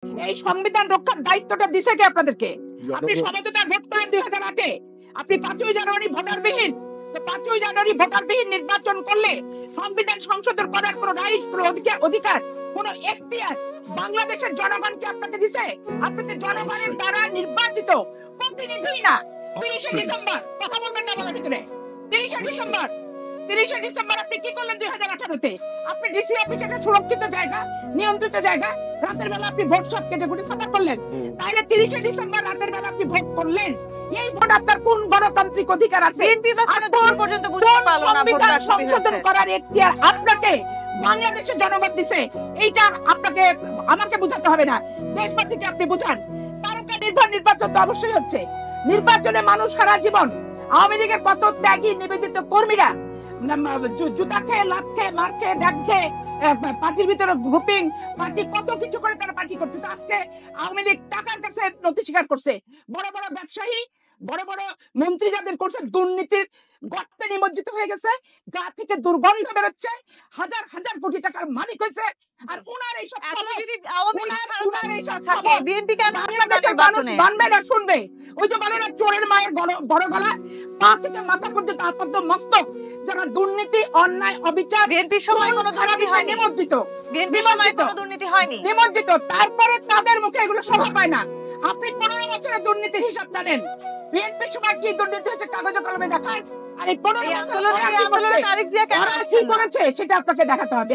এই সংবিধান রক্ষার দায়িত্বটা দিছে কে আপনাদেরকে? আপনি সমঝোতার ভোট করেন 2008-এ, আপনি 5ই জানুয়ারি ভোটারবিহীন। তো 5ই জানুয়ারি ভোটারবিহীন নির্বাচন করলে সংবিধান সংশোধন করার কোনো রাইটস, কোনো অধিকার, কোনো এখতিয়ার বাংলাদেশের জনগণকে আপনাকে দিছে? আপনি তো জনগণের দ্বারা নির্বাচিত প্রতিনিধি না। 30শে ডিসেম্বর কথা বলবেন না বলার ভিতরে। 30শে ডিসেম্বর আপনি কি করলেন 2018-তে? আপনি ডিসি অফিসে একটা সুরক্ষিত জায়গা, নিয়ন্ত্রিত জায়গা, রাতের বেলা আপনি ভোট সব কেটে কুটে সাফা করলেন। তাইলে 30শে ডিসেম্বর রাতের বেলা আপনি ভোট করলেন, এই ভোট আপনার কোন গণতান্ত্রিক অধিকার আছে? পর্যন্ত বুঝতে পারলো না সংবিধান সংশোধন করার এখতিয়ার আপনাকে বাংলাদেশের জনগণ দিছে। এইটা আপনাকে আমাকে বুঝাতে হবে না, দেশবাসীকে আপনি বুঝান। তারকা নির্ভর নির্বাচন তো অবশ্যই হচ্ছে। নির্বাচনে মানুষ সারা জীবন, আওয়ামী লীগের কত ত্যাগী নিবেদিত কর্মীরা জুতা খেয়ে, লাত খেয়ে, মার খেয়ে, ব্যাগ খেয়ে, পার্টির ভিতরে গ্রুপিং, পার্টি কত কিছু করে তারা পার্টি করতেছে। আজকে আওয়ামী লীগ টাকার কাছে নথি স্বীকার করছে। বড় বড় ব্যবসায়ী, বড় বড় মন্ত্রী যাদের করছে দুর্নীতির গর্তে নিমজ্জিত হয়ে গেছে, গা থেকে দুর্গন্ধ বেরোচ্ছে, হাজার হাজার কোটি টাকার মালিক হয়েছে। আর উনার এই সব যদি আওয়ামী লীগ থাকে, বিএনপি কেন বাংলাদেশের মানুষ মানবে না, শুনবে? ওই যে বলে না, চোরের মায়ের বড় গলা, পা থেকে মাথা পর্যন্ত আপদ্য মস্তক, যারা দুর্নীতি, অন্যায়, অবিচার, বিএনপির সময় কোনো দুর্নীতি হয়নি, নিমজ্জিত, বিএনপির সময় কোনো দুর্নীতি হয়নি, নিমজ্জিত। তারপরে তাদের মুখে এগুলো শোভা পায় না। আপনি 15 বছরের দুর্নীতির হিসাব জানেন, বিএনপির সময় কি দুর্নীতি হয়েছে কাগজে কলমে দেখান। আর এই 15 আন্দোলনে তারেক জিয়া কেন কি করেছে সেটা আপনাকে দেখাতে হবে।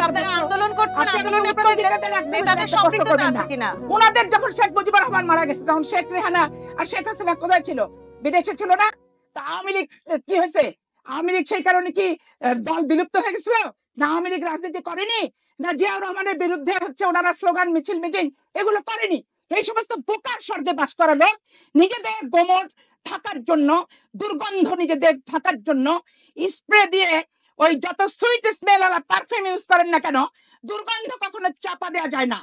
আপনারা আন্দোলন করছেন, আন্দোলনের প্রতি নেতাদের সম্পৃক্ততা আছে কিনা? ওনাদের যখন শেখ মুজিবুর রহমান মারা গেছে, তখন শেখ রেহানা আর শেখ হাসিনা কোথায় ছিল? বিদেশে ছিল না? তা আওয়ামী লীগ কি হয়েছে? আওয়ামী লীগ সেই কারণে কি দল বিলুপ্ত হয়ে গেছিল? না আওয়ামী লীগ রাজনীতি করেনি? না জিয়াউর রহমানের বিরুদ্ধে হচ্ছে ওনারা স্লোগান, মিছিল, মিটিং এগুলো করেনি? এই সমস্ত বোকার স্বর্গে বাস করা লোক নিজেদের গোমর ঢাকার জন্য, দুর্গন্ধ নিজেদের ঢাকার জন্য স্প্রে দিয়ে ওই যত সুইট স্মেল ওরা পারফিউম ইউজ করেন না কেন, দুর্গন্ধ কখনো চাপা দেওয়া যায় না।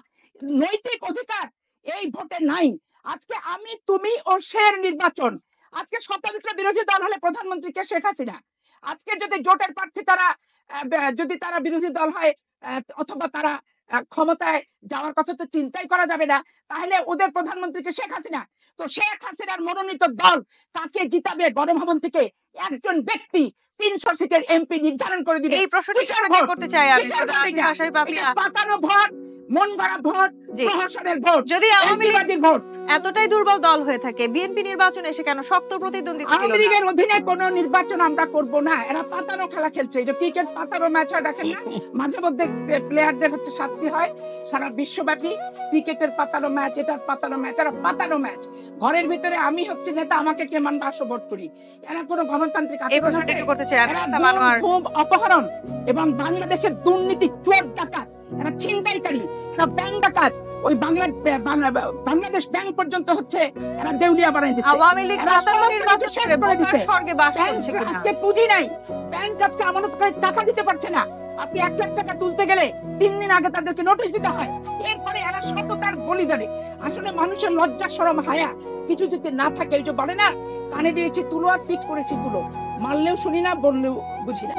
নৈতিক অধিকার এই ভোটে নাই। আজকে আমি, তুমি ও শের নির্বাচন। আজকে স্বতন্ত্র বিরোধী দল হলে প্রধানমন্ত্রীকে শেখ হাসিনা। আজকে যদি জোটের প্রার্থী যদি তারা বিরোধী দল হয়, অথবা তারা ক্ষমতায় যাওয়ার কথা তো চিন্তাই করা যাবে না, তাহলে ওদের প্রধানমন্ত্রীকে শেখ হাসিনা। তো শেখ হাসিনার মনোনীত দল কাকে জিতাবে গণভবন থেকে? একজন ব্যক্তি 300 সিটের এমপি নির্ধারণ করে দিবে। এই প্রশ্নটি করতে চাই আমি, পাতানো ভোট, মন গড়া ভোট, প্রহসনের ভোট। যদি আওয়ামী লীগের ভোট এতটাই দুর্বল দল হয়ে থাকে, বিএনপি নির্বাচনে এসে কেন শক্ত প্রতিদ্বন্দ্বিতা? আওয়ামী লীগের অধীনে কোনো নির্বাচন আমরা করব না। এরা পাতানো খেলা খেলছে। এই যে ক্রিকেট পাতানো ম্যাচ হয়, দেখেন না? মাঝে মধ্যে প্লেয়ারদের হচ্ছে শাস্তি হয়। সারা বিশ্বব্যাপী ক্রিকেটের পাতানো ম্যাচ, এটার পাতানো ম্যাচ, এরা পাতানো ম্যাচ। ঘরের ভিতরে আমি হচ্ছে নেতা, আমাকে কে মানবে, আসো ভোট করি। এরা কোনো গণতান্ত্রিক খুব অপহরণ এবং বাংলাদেশের দুর্নীতি, চোর ডাকাত, এরা ছিনতাইকারী, এরা ব্যাংক ডাকাত। ওই বাংলাদেশ ব্যাংক পর্যন্ত হচ্ছে এরা দেউলিয়া বানাই দিচ্ছে। আওয়ামী লীগ শেষ করে দিচ্ছে। আজকে পুঁজি নাই, ব্যাংক আজকে আমানতকারী টাকা দিতে পারছে না। আপনি 1 লাখ টাকা তুলতে গেলে 3 দিন আগে তাদেরকে নোটিশ দিতে হয়। এরপরে এরা সততার বলিদানে। আসলে মানুষের লজ্জা, শরম, হায়া কিছু যদি না থাকে, ওই যে বলে না, কানে দিয়েছি তুলো আর পিট করেছি গুলো, মারলেও শুনি না, বললেও বুঝি না।